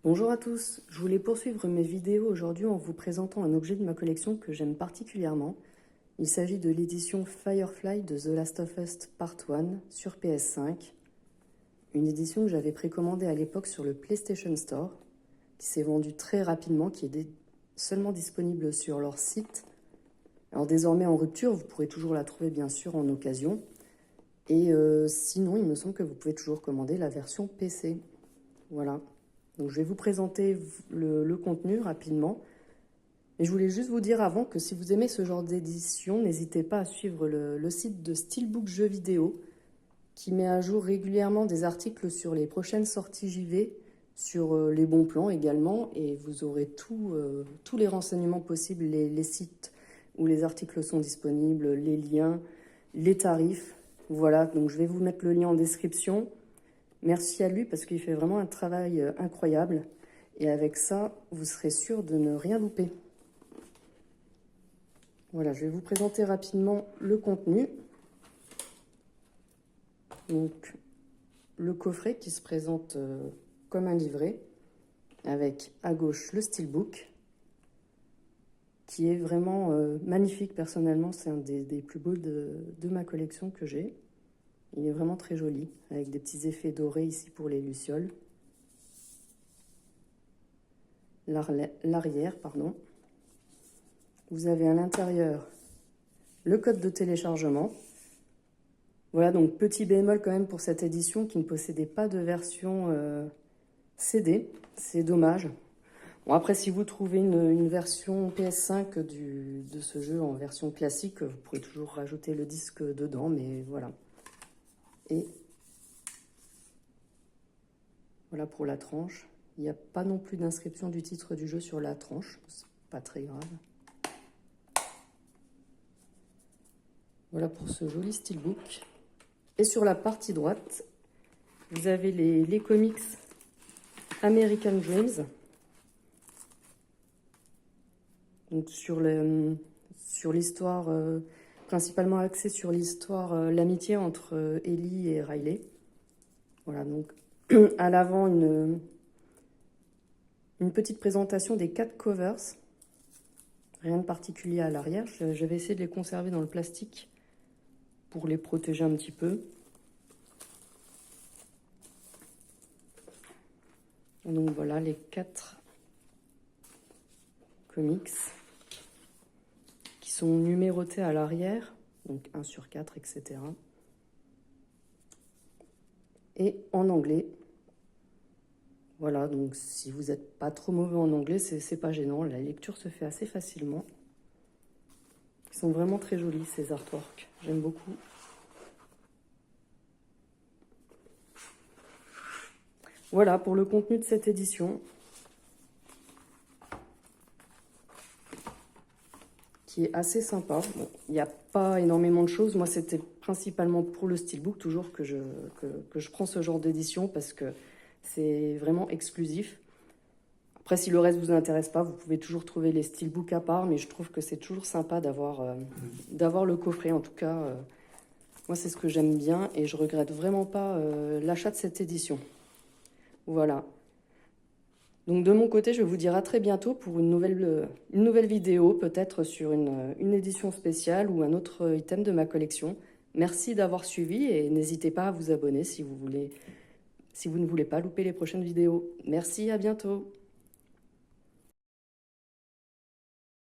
Bonjour à tous, je voulais poursuivre mes vidéos aujourd'hui en vous présentant un objet de ma collection que j'aime particulièrement. Il s'agit de l'édition Firefly de The Last of Us Part 1 sur PS5. Une édition que j'avais précommandée à l'époque sur le PlayStation Store, qui s'est vendue très rapidement, qui est seulement disponible sur leur site. Alors désormais en rupture, vous pourrez toujours la trouver bien sûr en occasion. Et sinon, il me semble que vous pouvez toujours commander la version PC. Voilà. Donc je vais vous présenter le contenu rapidement. Et je voulais juste vous dire avant que si vous aimez ce genre d'édition, n'hésitez pas à suivre le site de Steelbook Jeux Vidéo, qui met à jour régulièrement des articles sur les prochaines sorties JV, sur les bons plans également, et vous aurez tous les renseignements possibles, les sites où les articles sont disponibles, les liens, les tarifs. Voilà, donc je vais vous mettre le lien en description. Merci à lui parce qu'il fait vraiment un travail incroyable. Et avec ça, vous serez sûr de ne rien louper. Voilà, je vais vous présenter rapidement le contenu. Donc, le coffret qui se présente comme un livret, avec à gauche le steelbook, qui est vraiment magnifique personnellement. C'est un des plus beaux de ma collection que j'ai. Il est vraiment très joli, avec des petits effets dorés ici pour les lucioles. L'arrière, pardon. Vous avez à l'intérieur le code de téléchargement. Voilà, donc petit bémol quand même pour cette édition qui ne possédait pas de version CD. C'est dommage. Bon, après, si vous trouvez une version PS5 de ce jeu en version classique, vous pourrez toujours rajouter le disque dedans, mais voilà. Et voilà pour la tranche. Il n'y a pas non plus d'inscription du titre du jeu sur la tranche. C'est pas très grave. Voilà pour ce joli steelbook. Et sur la partie droite, vous avez les comics American Dreams. Donc sur l'histoire, principalement axée sur l'histoire, l'amitié entre Ellie et Riley. Voilà, donc à l'avant, une petite présentation des 4 covers. Rien de particulier à l'arrière. Je vais essayer de les conserver dans le plastique pour les protéger un petit peu. Donc voilà les 4 comics qui sont numérotés à l'arrière, donc 1 sur 4, etc. Et en anglais. Voilà, donc si vous n'êtes pas trop mauvais en anglais, c'est pas gênant. La lecture se fait assez facilement. Ils sont vraiment très jolis, ces artworks. J'aime beaucoup. Voilà pour le contenu de cette édition, qui est assez sympa. Bon, il n'y a pas énormément de choses. Moi, c'était principalement pour le steelbook, toujours que je prends ce genre d'édition, parce que c'est vraiment exclusif. Après, si le reste ne vous intéresse pas, vous pouvez toujours trouver les steelbooks à part, mais je trouve que c'est toujours sympa d'avoir le coffret. En tout cas, moi, c'est ce que j'aime bien, et je regrette vraiment pas l'achat de cette édition. Voilà. Donc de mon côté, je vais vous dire à très bientôt pour une nouvelle vidéo, peut-être sur une édition spéciale ou un autre item de ma collection. Merci d'avoir suivi et n'hésitez pas à vous abonner si vous ne voulez pas louper les prochaines vidéos. Merci, à bientôt.